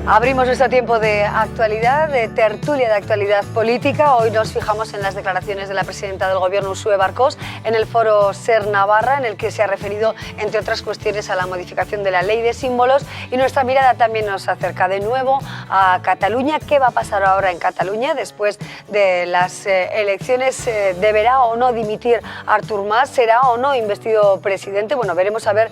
Abrimos nuestro tiempo de actualidad, de tertulia de actualidad política. Hoy nos fijamos en las declaraciones de la presidenta del Gobierno, Uxue Barkos, en el foro SER Navarra, en el que se ha referido, entre otras cuestiones, a la modificación de la ley de símbolos. Y nuestra mirada también nos acerca de nuevo a Cataluña. ¿Qué va a pasar ahora en Cataluña después de las elecciones? ¿Deberá o no dimitir Artur Mas? ¿Será o no investido presidente? Bueno, veremos a ver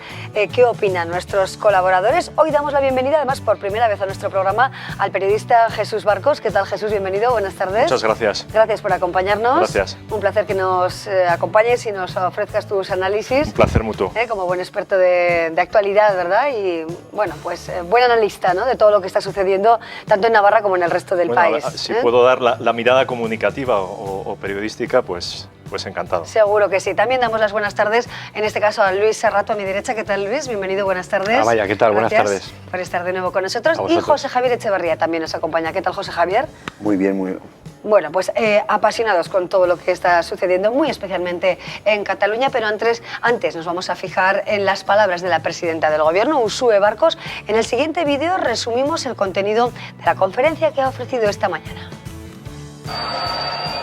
qué opinan nuestros colaboradores. Hoy damos la bienvenida, además, por primera vez a nuestro programa, al periodista Jesús Barkos. ¿Qué tal, Jesús? Bienvenido, buenas tardes. Muchas gracias. Gracias por acompañarnos. Gracias. Un placer que nos acompañes y nos ofrezcas tus análisis. Un placer mutuo. Como buen experto de actualidad, ¿verdad? Y, bueno, pues buen analista, ¿no?, de todo lo que está sucediendo, tanto en Navarra como en el resto del país. Si puedo dar la mirada comunicativa o periodística, pues encantado. Seguro que sí. También damos las buenas tardes, en este caso a Luis Serrato, a mi derecha. ¿Qué tal, Luis? Bienvenido, buenas tardes. Vaya, ¿qué tal? Gracias buenas tardes. Por estar de nuevo con nosotros. Y José Javier Echeverría también nos acompaña. ¿Qué tal, José Javier? Muy bien, muy bien. Bueno, pues apasionados con todo lo que está sucediendo, muy especialmente en Cataluña, pero antes nos vamos a fijar en las palabras de la presidenta del Gobierno, Uxue Barkos. En el siguiente vídeo resumimos el contenido de la conferencia que ha ofrecido esta mañana.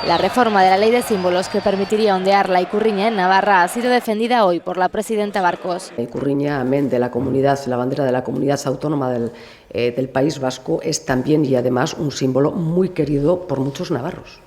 La reforma de la ley de símbolos que permitiría ondear la Ikurriña en Navarra ha sido defendida hoy por la presidenta Barkos. La Ikurriña, amén de la comunidad, la bandera de la comunidad autónoma del País Vasco, es también y además un símbolo muy querido por muchos navarros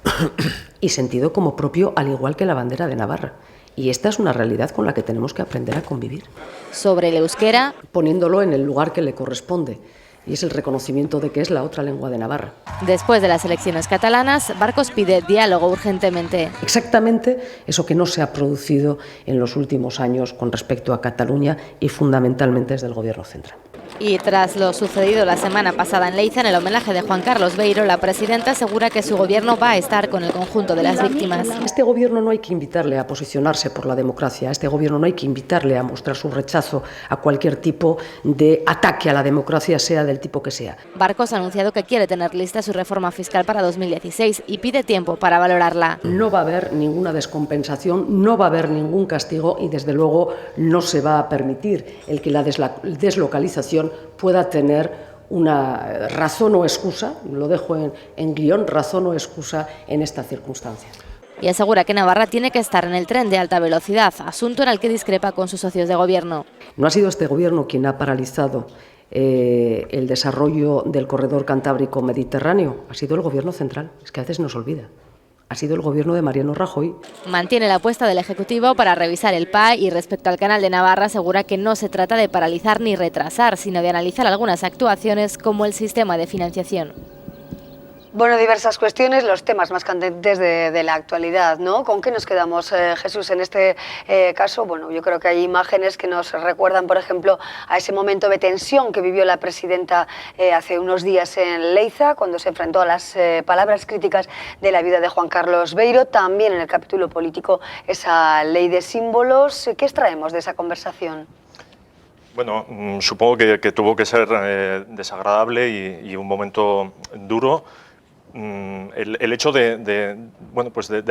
y sentido como propio, al igual que la bandera de Navarra. Y esta es una realidad con la que tenemos que aprender a convivir. Sobre el euskera, poniéndolo en el lugar que le corresponde, y es el reconocimiento de que es la otra lengua de Navarra. Después de las elecciones catalanas, Barkos pide diálogo urgentemente. Exactamente eso que no se ha producido en los últimos años con respecto a Cataluña y fundamentalmente desde el Gobierno central. Y tras lo sucedido la semana pasada en Leiza, en el homenaje de Juan Carlos Beiro, la presidenta asegura que su gobierno va a estar con el conjunto de las víctimas. A este gobierno no hay que invitarle a posicionarse por la democracia, a este gobierno no hay que invitarle a mostrar su rechazo a cualquier tipo de ataque a la democracia, sea del tipo que sea. Barkos ha anunciado que quiere tener lista su reforma fiscal para 2016 y pide tiempo para valorarla. No va a haber ninguna descompensación, no va a haber ningún castigo y desde luego no se va a permitir el que la deslocalización pueda tener una razón o excusa, lo dejo en guión, razón o excusa en estas circunstancias. Y asegura que Navarra tiene que estar en el tren de alta velocidad, asunto en el que discrepa con sus socios de gobierno. No ha sido este gobierno quien ha paralizado el desarrollo del corredor cantábrico mediterráneo, ha sido el gobierno central, es que a veces nos olvida. Ha sido el gobierno de Mariano Rajoy. Mantiene la apuesta del Ejecutivo para revisar el PAE y respecto al Canal de Navarra asegura que no se trata de paralizar ni retrasar, sino de analizar algunas actuaciones como el sistema de financiación. Bueno, diversas cuestiones, los temas más candentes de la actualidad, ¿no? ¿Con qué nos quedamos, Jesús, en este caso? Bueno, yo creo que hay imágenes que nos recuerdan, por ejemplo, a ese momento de tensión que vivió la presidenta hace unos días en Leiza, cuando se enfrentó a las palabras críticas de la vida de Juan Carlos Beiro. También en el capítulo político, esa ley de símbolos. ¿Qué extraemos de esa conversación? Bueno, supongo que tuvo que ser desagradable y un momento duro. El hecho de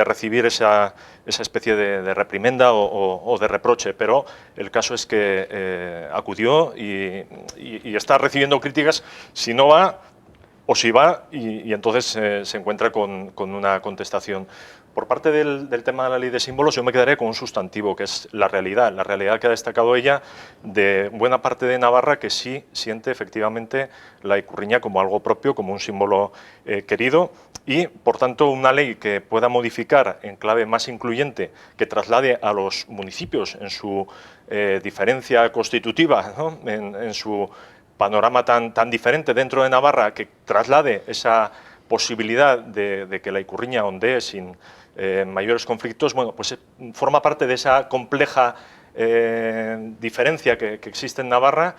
recibir esa especie de reprimenda o de reproche, pero el caso es que acudió y está recibiendo críticas si no va o si va y entonces se encuentra con una contestación. Por parte del tema de la ley de símbolos, yo me quedaré con un sustantivo, que es la realidad que ha destacado ella de buena parte de Navarra, que sí siente efectivamente la Ikurriña como algo propio, como un símbolo querido, y por tanto una ley que pueda modificar en clave más incluyente, que traslade a los municipios en su diferencia constitutiva, ¿no?, en su panorama tan diferente dentro de Navarra, que traslade esa posibilidad de que la Ikurriña ondee sin mayores conflictos, bueno, pues forma parte de esa compleja diferencia que existe en Navarra,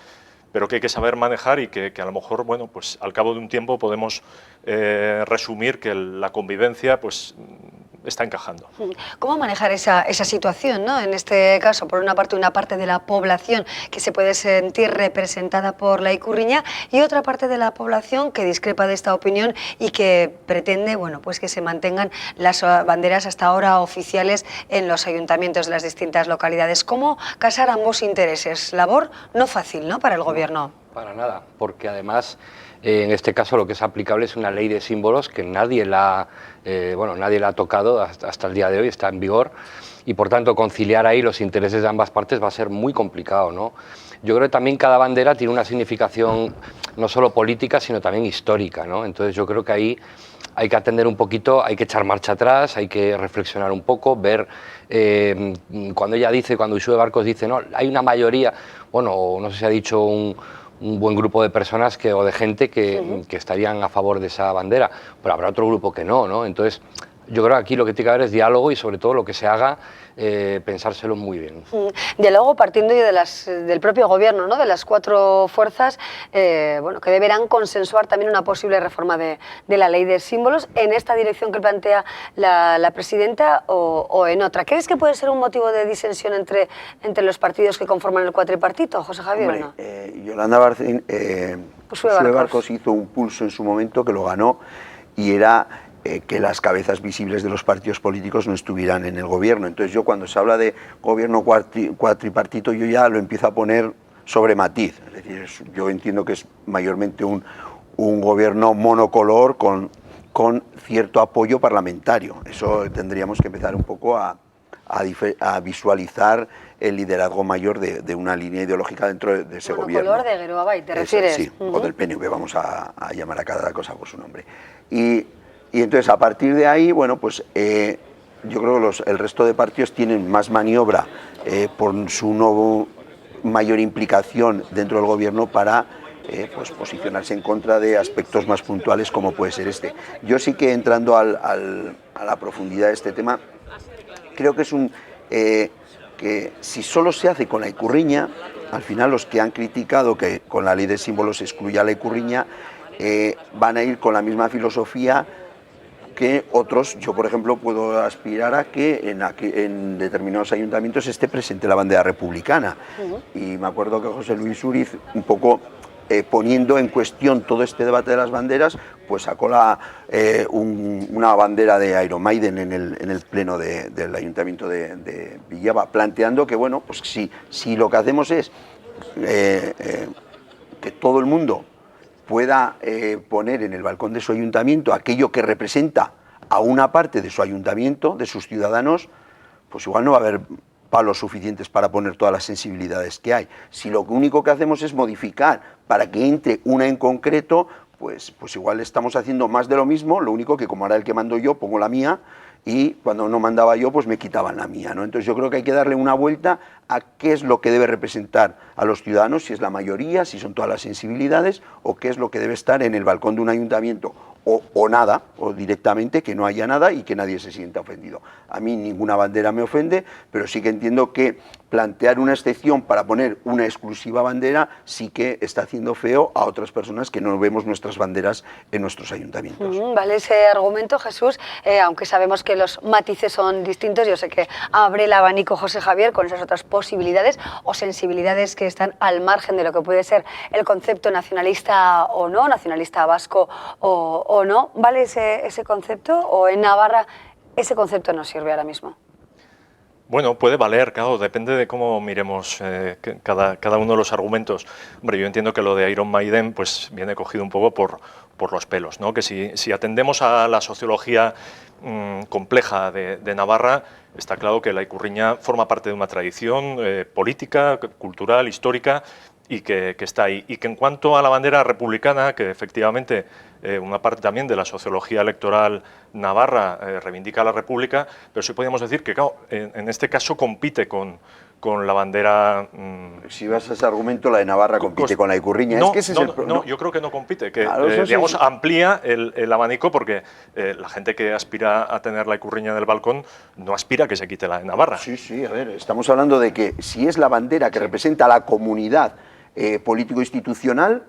pero que hay que saber manejar y que a lo mejor, bueno, pues al cabo de un tiempo podemos resumir que la convivencia pues está encajando. ¿Cómo manejar esa situación, ¿no? En este caso, por una parte de la población que se puede sentir representada por la Ikurriña y otra parte de la población que discrepa de esta opinión y que pretende, bueno, pues que se mantengan las banderas hasta ahora oficiales en los ayuntamientos de las distintas localidades? ¿Cómo casar ambos intereses? Labor no fácil, ¿no?, para el gobierno. Para nada, porque además En este caso lo que es aplicable es una ley de símbolos que nadie la ha tocado hasta el día de hoy, está en vigor, y por tanto conciliar ahí los intereses de ambas partes va a ser muy complicado, ¿no? Yo creo que también cada bandera tiene una significación no solo política, sino también histórica, ¿no? Entonces yo creo que ahí hay que atender un poquito, hay que echar marcha atrás, hay que reflexionar un poco, ver cuando Uxue Barkos dice, no, hay una mayoría, bueno, no sé si ha dicho un buen grupo de personas o de gente que estarían a favor de esa bandera, pero habrá otro grupo que no, ¿no? Entonces, yo creo que aquí lo que tiene que haber es diálogo y sobre todo lo que se haga, pensárselo muy bien. Diálogo partiendo del propio gobierno, ¿no? De las cuatro fuerzas, que deberán consensuar también una posible reforma de la ley de símbolos en esta dirección que plantea la presidenta o en otra. ¿Crees que puede ser un motivo de disensión entre los partidos que conforman el cuatripartito, José Javier? Hombre, ¿no? Yolanda Barcín, Uxue Barkos hizo un pulso en su momento que lo ganó y era que las cabezas visibles de los partidos políticos no estuvieran en el gobierno. Entonces yo cuando se habla de gobierno cuatripartito yo ya lo empiezo a poner sobre matiz. Es decir, yo entiendo que es mayormente un gobierno monocolor con cierto apoyo parlamentario. Eso tendríamos que empezar un poco a visualizar el liderazgo mayor de una línea ideológica dentro de ese gobierno. Monocolor de Geroabay, ¿te refieres? Sí, o del PNV, vamos a llamar a cada cosa por su nombre. Y entonces a partir de ahí, bueno, pues yo creo que el resto de partidos tienen más maniobra por su mayor implicación dentro del gobierno para pues posicionarse en contra de aspectos más puntuales como puede ser este. Yo sí que entrando a la profundidad de este tema, creo que es que si solo se hace con la ikurriña, al final los que han criticado que con la ley de símbolos se excluya la ikurriña van a ir con la misma filosofía que otros. Yo, por ejemplo, puedo aspirar a que en determinados ayuntamientos esté presente la bandera republicana. Y me acuerdo que José Luis Uriz, un poco poniendo en cuestión todo este debate de las banderas, pues sacó una bandera de Iron Maiden en el pleno del ayuntamiento de Villava, planteando que, bueno, pues si lo que hacemos es que todo el mundo pueda poner en el balcón de su ayuntamiento aquello que representa a una parte de su ayuntamiento, de sus ciudadanos, pues igual no va a haber palos suficientes para poner todas las sensibilidades que hay. Si lo único que hacemos es modificar para que entre una en concreto, pues igual estamos haciendo más de lo mismo, lo único que como ahora el que mando yo, pongo la mía, y cuando no mandaba yo, pues me quitaban la mía, ¿no? Entonces yo creo que hay que darle una vuelta a qué es lo que debe representar a los ciudadanos, si es la mayoría, si son todas las sensibilidades, o qué es lo que debe estar en el balcón de un ayuntamiento, o nada, o directamente que no haya nada y que nadie se sienta ofendido. A mí ninguna bandera me ofende, pero sí que entiendo que plantear una excepción para poner una exclusiva bandera sí que está haciendo feo a otras personas que no vemos nuestras banderas en nuestros ayuntamientos. Vale ese argumento, Jesús, aunque sabemos que los matices son distintos, yo sé que abre el abanico José Javier con esas otras posibilidades o sensibilidades que están al margen de lo que puede ser el concepto nacionalista o no, nacionalista vasco o no. ¿Vale ese concepto o en Navarra ese concepto no sirve ahora mismo? Bueno, puede valer, claro, depende de cómo miremos cada uno de los argumentos. Hombre, yo entiendo que lo de Iron Maiden pues viene cogido un poco por los pelos, ¿no? Que si atendemos a la sociología compleja de Navarra, está claro que la ikurriña forma parte de una tradición política, cultural, histórica, y que está ahí. Y que en cuanto a la bandera republicana, que efectivamente una parte también de la sociología electoral navarra reivindica la República, pero sí podríamos decir que, claro, en este caso compite con la bandera... Si vas a ese argumento, la de Navarra compite con la ikurriña. No, es que ese no, yo creo que no compite, que claro, digamos, amplía el abanico, porque la gente que aspira a tener la ikurriña en el balcón no aspira a que se quite la de Navarra. Sí, a ver, estamos hablando de que si es la bandera que representa a la comunidad político-institucional...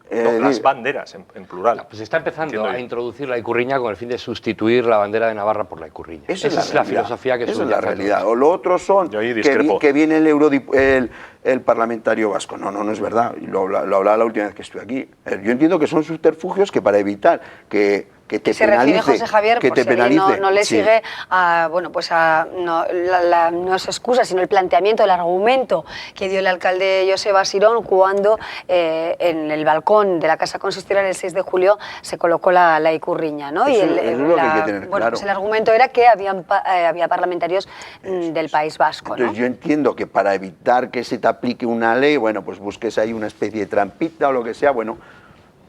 las banderas, en plural. No, pues se está empezando a introducir la ikurriña con el fin de sustituir la bandera de Navarra por la ikurriña. Esa es la filosofía que es la realidad. O lo otro son que viene el parlamentario vasco. No es verdad. Lo hablaba la última vez que estuve aquí. Yo entiendo que son subterfugios que para evitar que que te se penalice, refiere José Javier, que por te si alguien penalice. no le Sí. sigue, no es excusa, sino el planteamiento, el argumento que dio el alcalde Joseba Sirón cuando en el balcón de la Casa Consistorial el 6 de julio se colocó la ikurriña, ¿no? Eso es lo que hay que tener bueno, claro. pues el argumento era que había parlamentarios del País Vasco, Entonces ¿no? yo entiendo que para evitar que se te aplique una ley, bueno, pues busques ahí una especie de trampita o lo que sea, bueno,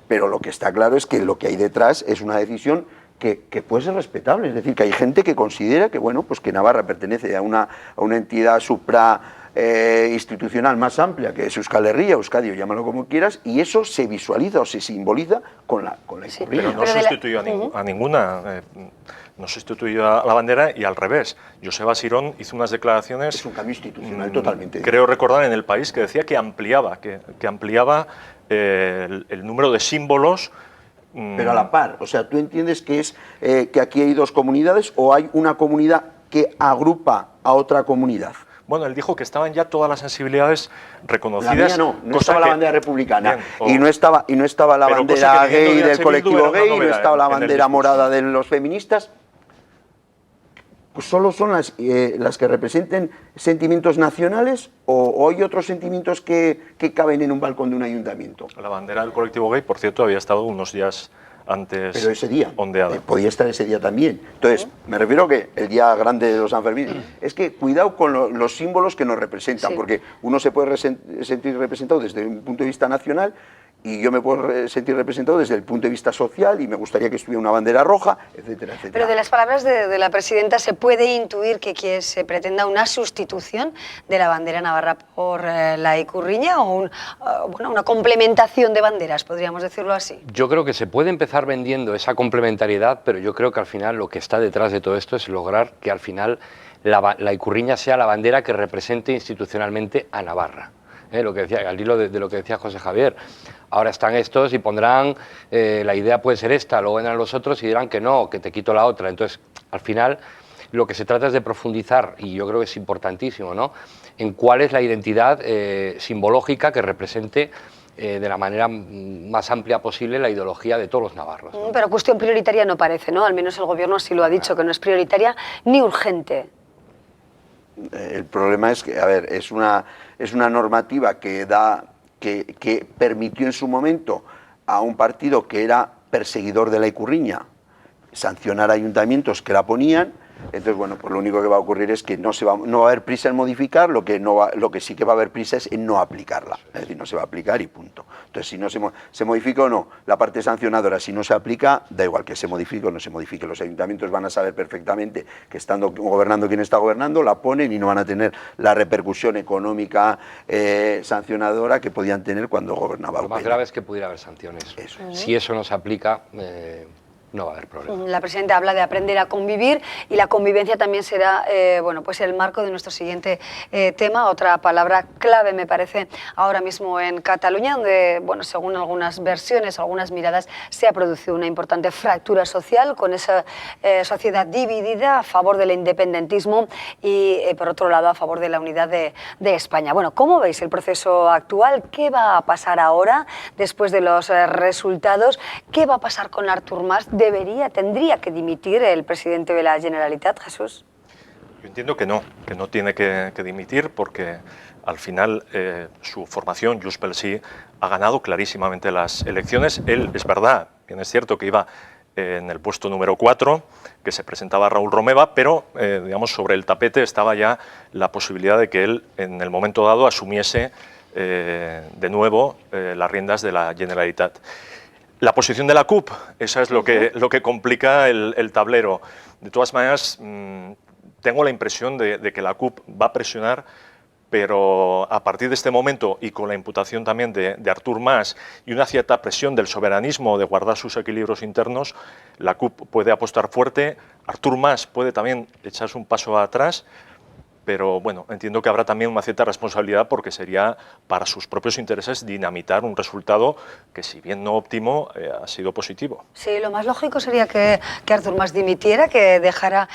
pero lo que está claro es que lo que hay detrás es una decisión que puede ser respetable, es decir, que hay gente que considera que, bueno, pues que Navarra pertenece a una entidad institucional más amplia que es Euskal Herria, Euskadi, o llámalo como quieras, y eso se visualiza o se simboliza con la Sí, ikurriña. Pero no sustituyó a ninguna, no sustituyó a la bandera y al revés. Joseba Sirón hizo unas declaraciones... Es un cambio institucional totalmente. Creo recordar en El País que decía que ampliaba, el número de símbolos. Pero a la par, o sea, ¿tú entiendes que es que aquí hay dos comunidades o hay una comunidad que agrupa a otra comunidad? Bueno, él dijo que estaban ya todas las sensibilidades reconocidas. La mía no estaba la bandera republicana. Bien, y no estaba la pero bandera cosa que gay teniendo del Bildu colectivo era una gay, no novedad estaba la en el bandera discurso. morada de los feministas. Pues solo son las que representen sentimientos nacionales o hay otros sentimientos que caben en un balcón de un ayuntamiento. La bandera del colectivo gay, por cierto, había estado unos días antes Pero ese día, ondeada. podía estar ese día también. Entonces, me refiero a que el día grande de los Sanfermín, es que cuidado con los símbolos que nos representan, Sí. porque uno se puede sentir representado desde un punto de vista nacional y yo me puedo sentir representado desde el punto de vista social y me gustaría que estuviera una bandera roja, etcétera, etcétera. Pero de las palabras de la presidenta se puede intuir que se pretenda una sustitución de la bandera navarra por la ikurriña o una complementación de banderas, podríamos decirlo así. Yo creo que se puede empezar vendiendo esa complementariedad, pero yo creo que al final lo que está detrás de todo esto es lograr que al final la ikurriña sea la bandera que represente institucionalmente a Navarra. Lo que decía, al hilo de lo que decía José Javier. Ahora están estos y pondrán, la idea puede ser esta, luego vendrán los otros y dirán que no, que te quito la otra. Entonces, al final, lo que se trata es de profundizar, y yo creo que es importantísimo, ¿no?, en cuál es la identidad simbológica que represente de la manera más amplia posible la ideología de todos los navarros, ¿no? Pero cuestión prioritaria no parece, ¿no? Al menos el gobierno sí lo ha dicho, que no es prioritaria ni urgente. El problema es que, a ver, es una normativa que permitió en su momento a un partido que era perseguidor de la ikurriña sancionar ayuntamientos que la ponían. Entonces, bueno, pues lo único que va a ocurrir es que no va a haber prisa en modificar, lo que sí que va a haber prisa es en no aplicarla, es decir, no se va a aplicar y punto. Entonces, si no se modifica o no la parte sancionadora, si no se aplica, da igual que se modifique o no se modifique. Los ayuntamientos van a saber perfectamente que estando gobernando quien está gobernando, la ponen y no van a tener la repercusión económica sancionadora que podían tener cuando gobernaba Lo más Upyd. grave es que pudiera haber sanciones. Eso. Si eso no se aplica, no va a haber problema. La presidenta habla de aprender a convivir y la convivencia también será pues el marco de nuestro siguiente tema, otra palabra clave me parece ahora mismo en Cataluña, donde según algunas versiones, algunas miradas, se ha producido una importante fractura social con esa sociedad dividida a favor del independentismo y por otro lado a favor de la unidad de España. Bueno, ¿cómo veis el proceso actual? ¿Qué va a pasar ahora después de los resultados? ¿Qué va a pasar con Artur Mas? ¿Tendría que dimitir el presidente de la Generalitat, Jesús? Yo entiendo que no tiene que dimitir porque al final su formación, Junts pel Sí, ha ganado clarísimamente las elecciones. Él, es verdad, bien es cierto que iba en el puesto número 4, que se presentaba Raúl Romeva, pero digamos sobre el tapete estaba ya la posibilidad de que él en el momento dado asumiese de nuevo las riendas de la Generalitat. La posición de la CUP, esa es lo que complica el tablero. De todas maneras, tengo la impresión de que la CUP va a presionar, pero a partir de este momento y con la imputación también de Artur Mas y una cierta presión del soberanismo de guardar sus equilibrios internos, la CUP puede apostar fuerte, Artur Mas puede también echarse un paso atrás, pero bueno, entiendo que habrá también una cierta responsabilidad porque sería para sus propios intereses dinamitar un resultado que, si bien no óptimo, ha sido positivo. Sí, lo más lógico sería que Artur Mas dimitiera, que dejara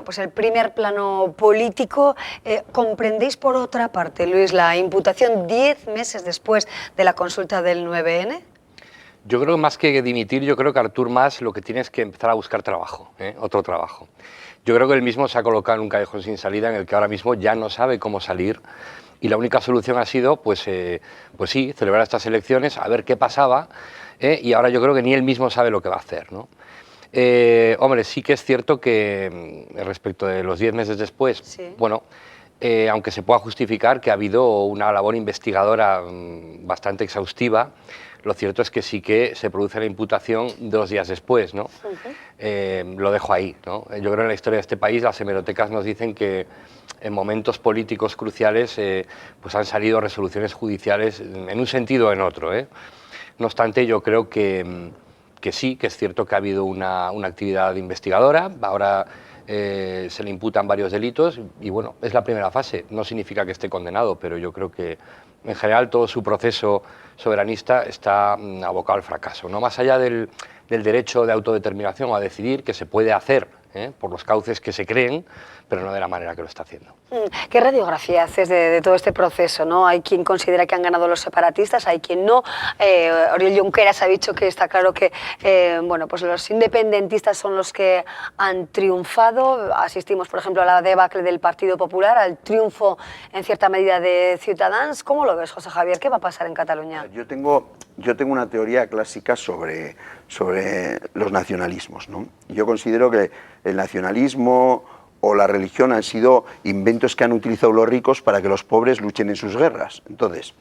pues el primer plano político. ¿Comprendéis por otra parte, Luis, la imputación 10 meses después de la consulta del 9N? Yo creo que más que dimitir, yo creo que Artur Mas lo que tiene es que empezar a buscar trabajo, otro trabajo. Yo creo que él mismo se ha colocado en un callejón sin salida en el que ahora mismo ya no sabe cómo salir y la única solución ha sido, pues sí, celebrar estas elecciones, a ver qué pasaba y ahora yo creo que ni él mismo sabe lo que va a hacer, ¿no? Hombre, sí que es cierto que respecto de los 10 meses después, sí. bueno, aunque se pueda justificar que ha habido una labor investigadora bastante exhaustiva, lo cierto es que sí que se produce la imputación 2 días después, ¿no? Lo dejo ahí, ¿no? Yo creo que en la historia de este país las hemerotecas nos dicen que en momentos políticos cruciales pues han salido resoluciones judiciales en un sentido o en otro, No obstante, yo creo que sí, que es cierto que ha habido una actividad investigadora, ahora se le imputan varios delitos y bueno, es la primera fase, no significa que esté condenado, pero yo creo que en general todo su proceso soberanista está abocado al fracaso, no más allá del derecho de autodeterminación o a decidir, que se puede hacer por los cauces que se creen, pero no de la manera que lo está haciendo. ¿Qué radiografía haces de todo este proceso, ¿no? Hay quien considera que han ganado los separatistas, hay quien no. Oriol Junqueras ha dicho que está claro que bueno, pues los independentistas son los que han triunfado. Asistimos, por ejemplo, a la debacle del Partido Popular, al triunfo en cierta medida de Ciutadans. ¿Cómo lo ves, José Javier? ¿Qué va a pasar en Cataluña? Yo tengo una teoría clásica sobre los nacionalismos, ¿no? Yo considero que el nacionalismo o la religión han sido inventos que han utilizado los ricos para que los pobres luchen en sus guerras. Entonces,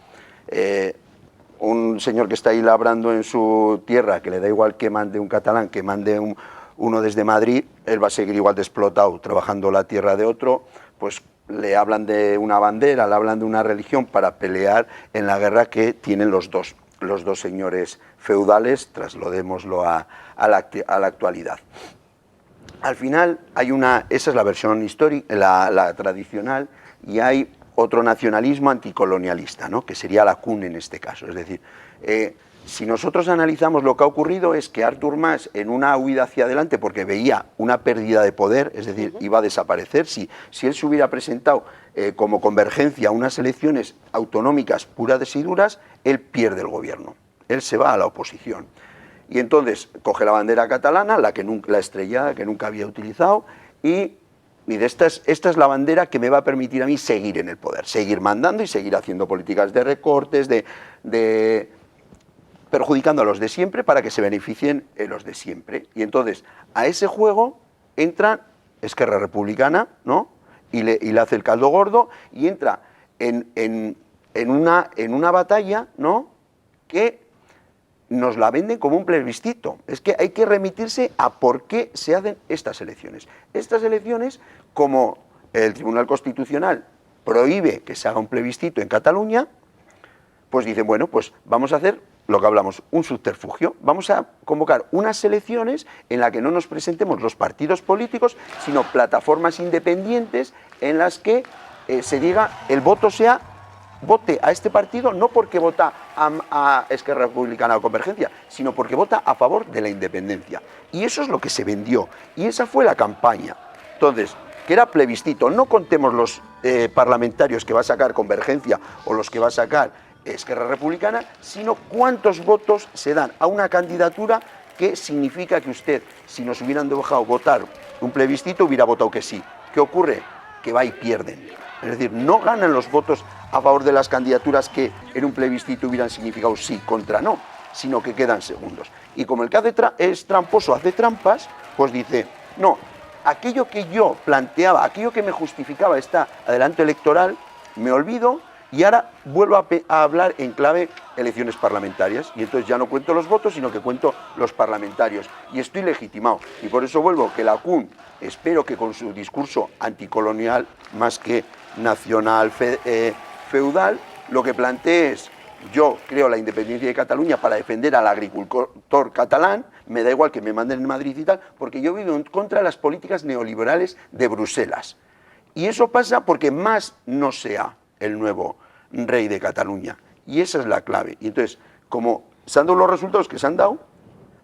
un señor que está ahí labrando en su tierra, que le da igual que mande un catalán, que mande uno desde Madrid, él va a seguir igual de explotado trabajando la tierra de otro, pues le hablan de una bandera, le hablan de una religión para pelear en la guerra que tienen los dos señores feudales, trasladémoslo a la actualidad. Al final esa es la versión histórica, la tradicional, y hay otro nacionalismo anticolonialista, ¿no? Que sería la CUN en este caso. Es decir, si nosotros analizamos lo que ha ocurrido es que Artur Mas, en una huida hacia adelante, porque veía una pérdida de poder, es decir, iba a desaparecer, si él se hubiera presentado como Convergencia a unas elecciones autonómicas puras y duras, él pierde el gobierno, él se va a la oposición. Y entonces coge la bandera catalana, la estrellada que nunca había utilizado, y esta es la bandera que me va a permitir a mí seguir en el poder, seguir mandando y seguir haciendo políticas de recortes, perjudicando a los de siempre para que se beneficien los de siempre. Y entonces a ese juego entra Esquerra Republicana, ¿no? y le hace el caldo gordo y entra en una batalla, ¿no? que nos la venden como un plebiscito. Es que hay que remitirse a por qué se hacen estas elecciones. Estas elecciones, como el Tribunal Constitucional prohíbe que se haga un plebiscito en Cataluña, pues dicen, bueno, pues vamos a hacer lo que hablamos, un subterfugio. Vamos a convocar unas elecciones en las que no nos presentemos los partidos políticos, sino plataformas independientes en las que se diga, el voto sea, vote a este partido no porque vota a Esquerra Republicana o Convergencia, sino porque vota a favor de la independencia. Y eso es lo que se vendió. Y esa fue la campaña. Entonces, que era plebiscito. No contemos los parlamentarios que va a sacar Convergencia o los que va a sacar Esquerra Republicana, sino cuántos votos se dan a una candidatura que significa que usted, si nos hubieran dejado votar un plebiscito, hubiera votado que sí. ¿Qué ocurre? Que va y pierden. Es decir, no ganan los votos a favor de las candidaturas que en un plebiscito hubieran significado sí contra no, sino que quedan segundos. Y como el que es tramposo hace trampas, pues dice, no, aquello que yo planteaba, aquello que me justificaba este adelanto electoral, me olvido y ahora vuelvo a hablar en clave elecciones parlamentarias. Y entonces ya no cuento los votos, sino que cuento los parlamentarios. Y estoy legitimado. Y por eso vuelvo que la CUN, espero que con su discurso anticolonial, más que nacional feudal, lo que plantee es, yo creo la independencia de Cataluña para defender al agricultor catalán, me da igual que me manden en Madrid y tal, porque yo vivo en contra de las políticas neoliberales de Bruselas. Y eso pasa porque Mas no sea el nuevo rey de Cataluña. Y esa es la clave. Y entonces, como se han dado los resultados que se han dado,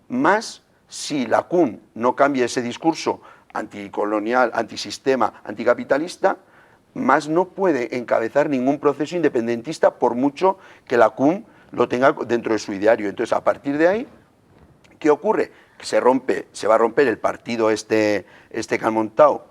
Mas, si la CUN no cambia ese discurso anticolonial, antisistema, anticapitalista, Mas no puede encabezar ningún proceso independentista por mucho que la CUN lo tenga dentro de su ideario. Entonces, a partir de ahí, ¿Qué ocurre? Que se va a romper el partido este que han montado,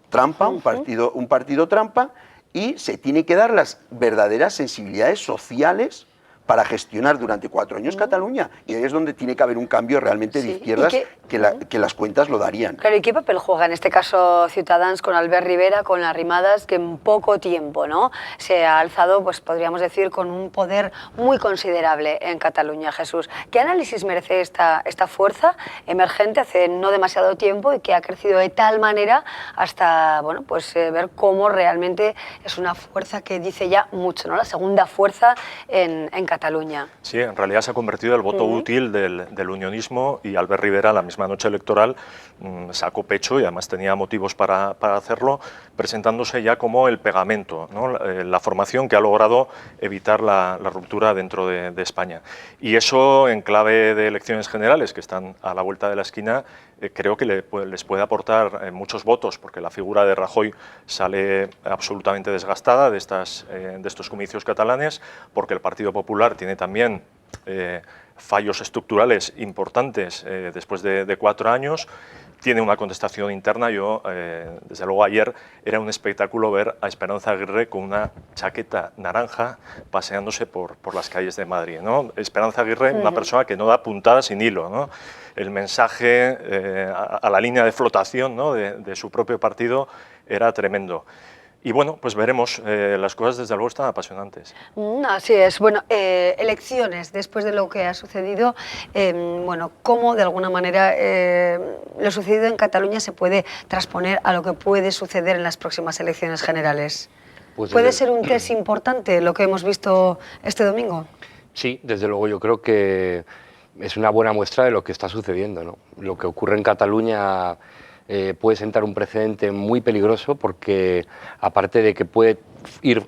trampa, un partido trampa, y se tiene que dar las verdaderas sensibilidades sociales para gestionar durante 4 años Cataluña, y ahí es donde tiene que haber un cambio realmente de izquierdas que las cuentas lo darían. Claro, ¿y qué papel juega en este caso Ciutadans con Albert Rivera, con Arrimadas, que en poco tiempo, ¿no?, se ha alzado, pues podríamos decir, con un poder muy considerable en Cataluña? Jesús, ¿qué análisis merece esta fuerza emergente hace no demasiado tiempo y que ha crecido de tal manera hasta, bueno, pues ver cómo realmente es una fuerza que dice ya mucho, ¿no?, la segunda fuerza en Cataluña? Sí, en realidad se ha convertido en el voto útil del unionismo, y Albert Rivera, la misma noche electoral, sacó pecho, y además tenía motivos para hacerlo, presentándose ya como el pegamento, ¿no?, la formación que ha logrado evitar la ruptura dentro de España. Y eso, en clave de elecciones generales que están a la vuelta de la esquina, creo que les puede aportar muchos votos, porque la figura de Rajoy sale absolutamente desgastada de estos comicios catalanes, porque el Partido Popular tiene también fallos estructurales importantes después de 4 años, tiene una contestación interna. Yo, desde luego, ayer era un espectáculo ver a Esperanza Aguirre con una chaqueta naranja paseándose por las calles de Madrid, ¿no? Esperanza Aguirre, una persona que no da puntada sin hilo, ¿no? El mensaje a la línea de flotación, ¿no?, de su propio partido era tremendo. Y bueno, pues veremos, las cosas desde luego están apasionantes. Así es. Bueno, elecciones, después de lo que ha sucedido, bueno, ¿cómo de alguna manera lo sucedido en Cataluña se puede transponer a lo que puede suceder en las próximas elecciones generales? Pues ¿puede ser un test importante lo que hemos visto este domingo? Sí, desde luego yo creo que es una buena muestra de lo que está sucediendo, ¿no? Lo que ocurre en Cataluña puede sentar un precedente muy peligroso, porque aparte de que puede ir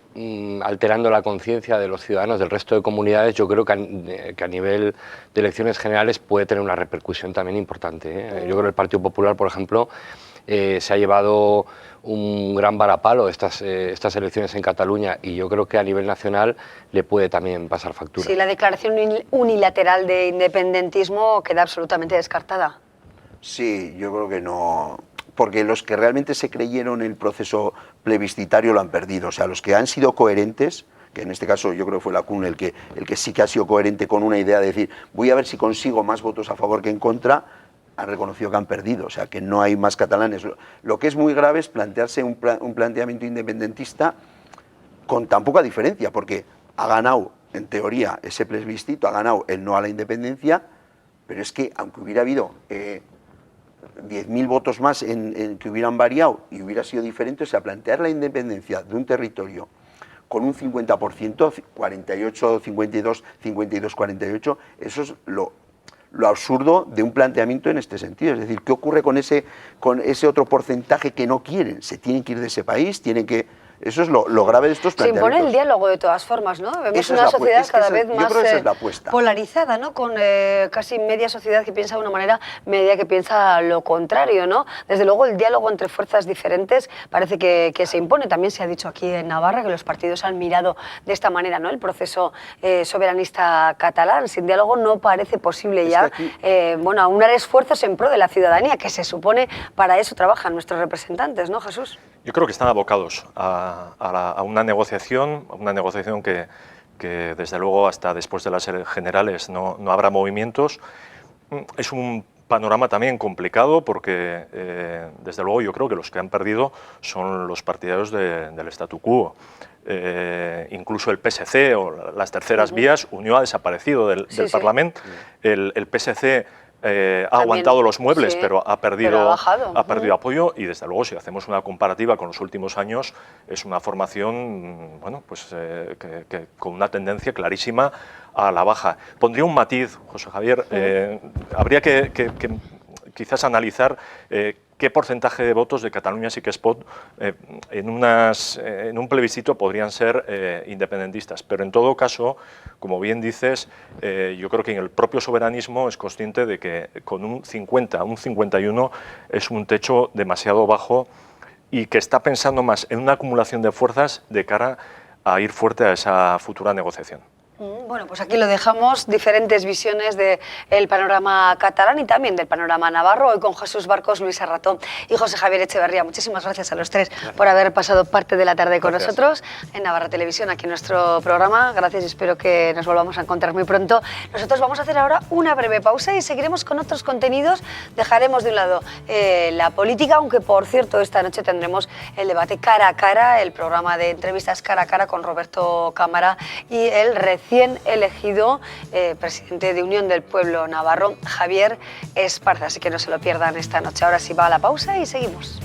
alterando la conciencia de los ciudadanos del resto de comunidades, yo creo que a nivel de elecciones generales puede tener una repercusión también importante, ¿eh? Yo creo que el Partido Popular, por ejemplo, se ha llevado un gran varapalo estas elecciones en Cataluña, y yo creo que a nivel nacional le puede también pasar factura. Sí, la declaración unilateral de independentismo queda absolutamente descartada. Sí, yo creo que no, porque los que realmente se creyeron el proceso plebiscitario lo han perdido. O sea, los que han sido coherentes, que en este caso yo creo que fue la CUN el que sí que ha sido coherente con una idea de decir, voy a ver si consigo más votos a favor que en contra, han reconocido que han perdido, o sea, que no hay más catalanes. Lo que es muy grave es plantearse un planteamiento independentista con tan poca diferencia, porque ha ganado, en teoría, ese plebiscito, ha ganado el no a la independencia, pero es que aunque hubiera habido 10.000 votos más que hubieran variado y hubiera sido diferente, o sea, plantear la independencia de un territorio con un 50%, 48, 52, 52, 48, eso es lo absurdo de un planteamiento en este sentido. Es decir, ¿qué ocurre con ese otro porcentaje que no quieren? Se tienen que ir de ese país, tienen que... Eso es lo grave de estos planteamientos. Se impone el diálogo de todas formas, ¿no? Vemos una sociedad cada vez más polarizada, ¿no? Con casi media sociedad que piensa de una manera, media que piensa lo contrario, ¿no? Desde luego el diálogo entre fuerzas diferentes parece que se impone. También se ha dicho aquí en Navarra que los partidos han mirado de esta manera, ¿no?, el proceso soberanista catalán. Sin diálogo no parece posible ya, bueno, aunar esfuerzos en pro de la ciudadanía, que se supone para eso trabajan nuestros representantes, ¿no, Jesús? Yo creo que están abocados a una negociación que desde luego hasta después de las generales no habrá movimientos. Es un panorama también complicado porque desde luego yo creo que los que han perdido son los partidarios del statu quo. Incluso el PSC o las terceras vías, Unió ha desaparecido del Parlamento. El PSC ha aguantado los muebles, sí, pero ha perdido apoyo, y desde luego si hacemos una comparativa con los últimos años es una formación, bueno, pues con una tendencia clarísima a la baja. Pondría un matiz, José Javier, habría que quizás analizar qué porcentaje de votos de Catalunya Sí que es pot en un plebiscito podrían ser independentistas, pero en todo caso, como bien dices, yo creo que en el propio soberanismo es consciente de que con un 50, un 51 es un techo demasiado bajo y que está pensando más en una acumulación de fuerzas de cara a ir fuerte a esa futura negociación. Bueno, pues aquí lo dejamos, diferentes visiones del panorama catalán y también del panorama navarro, hoy con Jesús Barcos, Luis Arrató y José Javier Echeverría. Muchísimas gracias a los tres por haber pasado parte de la tarde con nosotros en Navarra Televisión, aquí en nuestro programa. Gracias y espero que nos volvamos a encontrar muy pronto. Nosotros vamos a hacer ahora una breve pausa y seguiremos con otros contenidos. Dejaremos de un lado la política, aunque por cierto esta noche tendremos el debate cara a cara, el programa de entrevistas cara a cara con Roberto Cámara y el recién elegido presidente de Unión del Pueblo Navarro, Javier Esparza. Así que no se lo pierdan esta noche. Ahora sí va a la pausa y seguimos.